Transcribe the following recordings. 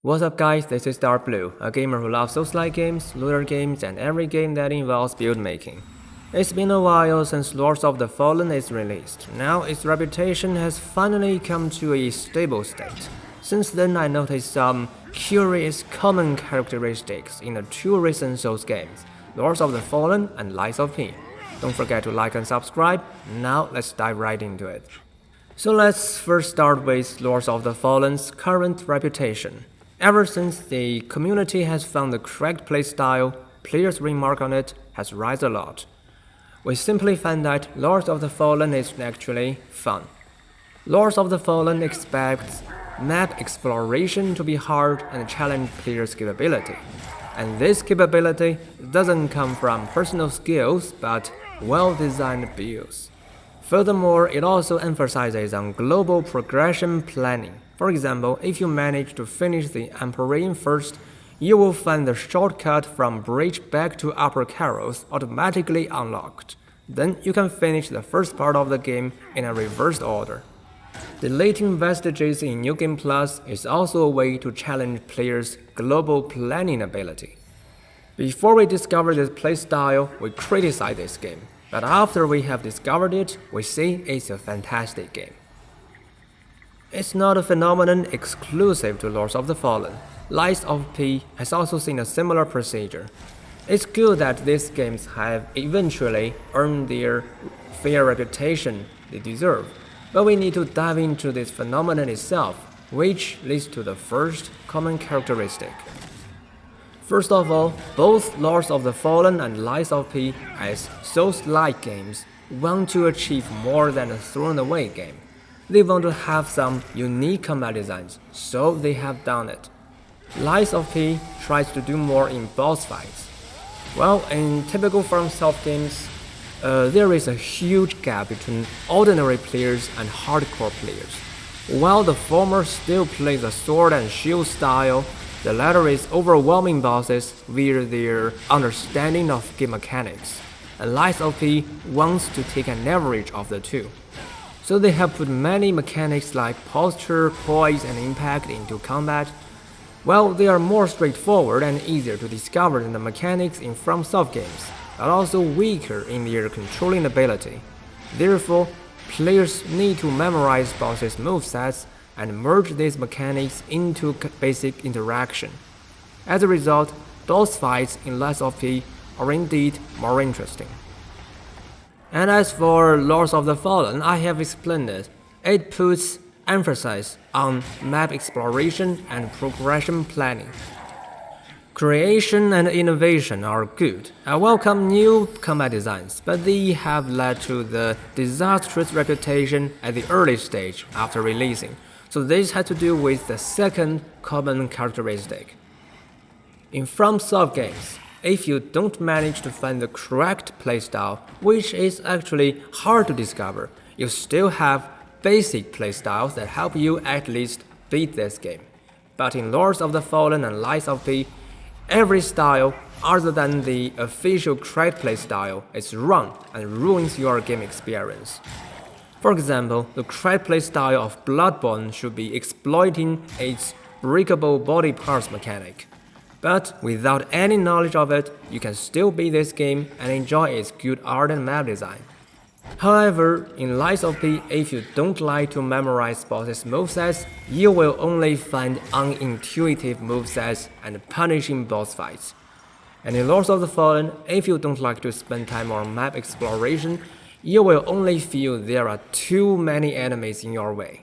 What's up guys, this is Darkbblue, a gamer who loves Souls-like games, looter games, and every game that involves build making. It's been a while since Lords of the Fallen is released. Now its reputation has finally come to a stable state. Since then I noticed some curious common characteristics in the two recent Souls games, Lords of the Fallen and Lies of P. Don't forget to like and subscribe. Now let's dive right into it. So let's first start with Lords of the Fallen's current reputation. Ever since the community has found the correct playstyle, players' remark on it has risen a lot. We simply find that Lords of the Fallen is actually fun. Lords of the Fallen expects map exploration to be hard and challenge players' capability. And this capability doesn't come from personal skills but well-designed builds. Furthermore, it also emphasizes on global progression planning. For example, if you manage to finish the Empyrean first, you will find the shortcut from Bridge back to Upper Karos automatically unlocked. Then you can finish the first part of the game in a reversed order. Deleting vestiges in New Game Plus is also a way to challenge players' global planning ability. Before we discover this playstyle, we criticize this game, but after we have discovered it, we see it's a fantastic game. It's not a phenomenon exclusive to Lords of the Fallen. Lies of P has also seen a similar procedure. It's good that these games have eventually earned their fair reputation they deserve, but we need to dive into this phenomenon itself, which leads to the first common characteristic. First of all, both Lords of the Fallen and Lies of P, as Souls-like games, want to achieve more than a thrown-away game. They want to have some unique combat designs, so they have done it. Lies of P tries to do more in boss fights. Well, in typical FromSoft games, there is a huge gap between ordinary players and hardcore players. While the former still plays a sword and shield style, the latter is overwhelming bosses via their understanding of game mechanics, and Lies of P wants to take an average of the two. So they have put many mechanics like posture, poise, and impact into combat. Well, they are more straightforward and easier to discover than the mechanics in FromSoft games, but also weaker in their controlling ability. Therefore, players need to memorize bosses' movesets and merge these mechanics into basic interaction. As a result, boss fights in Lies of P are indeed more interesting. And as for Lords of the Fallen, I have explained it. It puts emphasis on map exploration and progression planning. Creation and innovation are good. I welcome new combat designs, but they have led to the disastrous reputation at the early stage after releasing. So this had to do with the second common characteristic. In FromSoft games, if you don't manage to find the correct playstyle, which is actually hard to discover, you still have basic playstyles that help you at least beat this game. But in Lords of the Fallen and Lies of P, every style other than the official correct playstyle is wrong and ruins your game experience. For example, the correct playstyle of Bloodborne should be exploiting its breakable body parts mechanic. But without any knowledge of it, you can still beat this game and enjoy its good art and map design. However, in Lies of P, if you don't like to memorize bosses' movesets, you will only find unintuitive movesets and punishing boss fights. And in Lords of the Fallen, if you don't like to spend time on map exploration, you will only feel there are too many enemies in your way.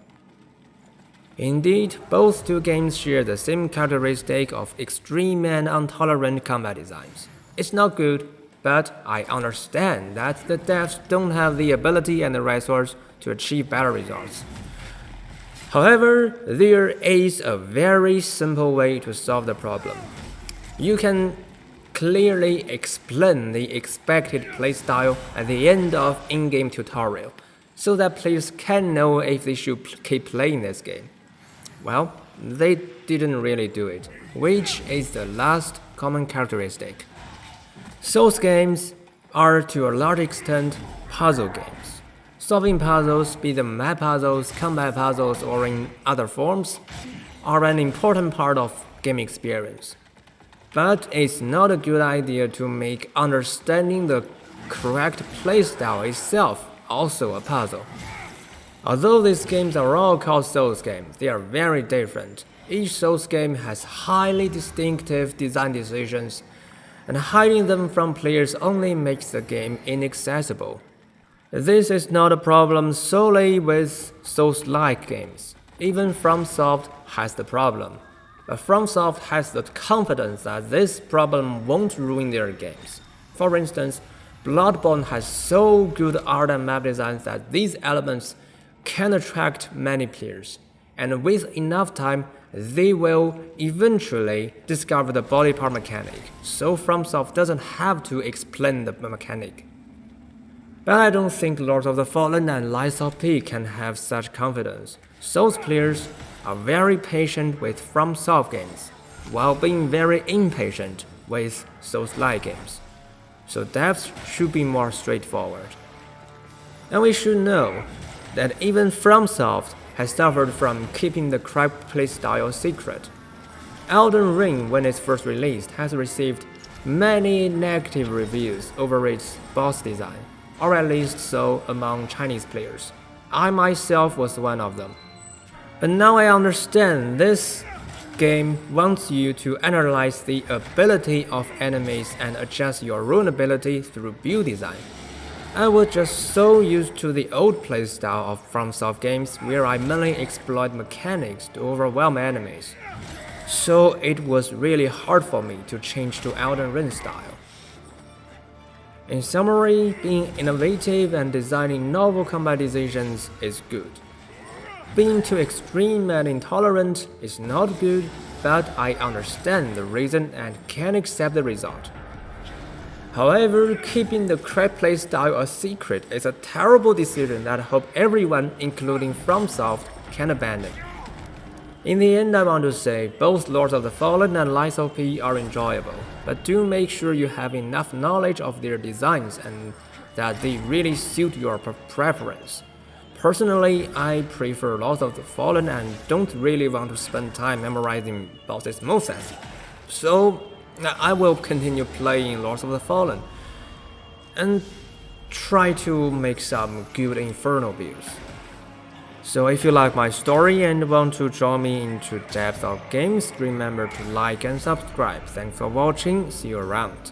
Indeed, both two games share the same characteristic of extreme and intolerant combat designs. It's not good, but I understand that the devs don't have the ability and the resource to achieve better results. However, there is a very simple way to solve the problem. You can clearly explain the expected playstyle at the end of in-game tutorial, so that players can know if they should keep playing this game. Well, they didn't really do it, which is the last common characteristic. Souls games are to a large extent puzzle games. Solving puzzles, be them map puzzles, combat puzzles, or in other forms, are an important part of game experience. But it's not a good idea to make understanding the correct playstyle itself also a puzzle. Although these games are all called Souls games, they are very different. Each Souls game has highly distinctive design decisions, and hiding them from players only makes the game inaccessible. This is not a problem solely with Souls-like games. Even FromSoft has the problem. But FromSoft has the confidence that this problem won't ruin their games. For instance, Bloodborne has so good art and map designs that these elements can attract many players, and with enough time, they will eventually discover the body part mechanic, so FromSoft doesn't have to explain the mechanic. But I don't think Lords of the Fallen and Lies of P can have such confidence. Souls players are very patient with FromSoft games, while being very impatient with Souls-like games. So devs should be more straightforward. And we should know that even FromSoft has suffered from keeping the correct playstyle secret. Elden Ring, when it's first released, has received many negative reviews over its boss design, or at least so among Chinese players. I myself was one of them. But now I understand this game wants you to analyze the ability of enemies and adjust your own ability through build design. I was just so used to the old playstyle of FromSoft games where I mainly exploit mechanics to overwhelm enemies. So it was really hard for me to change to Elden Ring style. In summary, being innovative and designing novel combat decisions is good. Being too extreme and intolerant is not good, but I understand the reason and can accept the result. However, keeping the correct playstyle a secret is a terrible decision that I hope everyone, including FromSoft, can abandon. In the end, I want to say both Lords of the Fallen and Lies of P are enjoyable, but do make sure you have enough knowledge of their designs and that they really suit your preference. Personally, I prefer Lords of the Fallen and don't really want to spend time memorizing bosses' movesets. So, I will continue playing Lords of the Fallen and try to make some good Inferno builds. So if you like my story and want to join me into depth of games, remember to like and subscribe. Thanks for watching, see you around.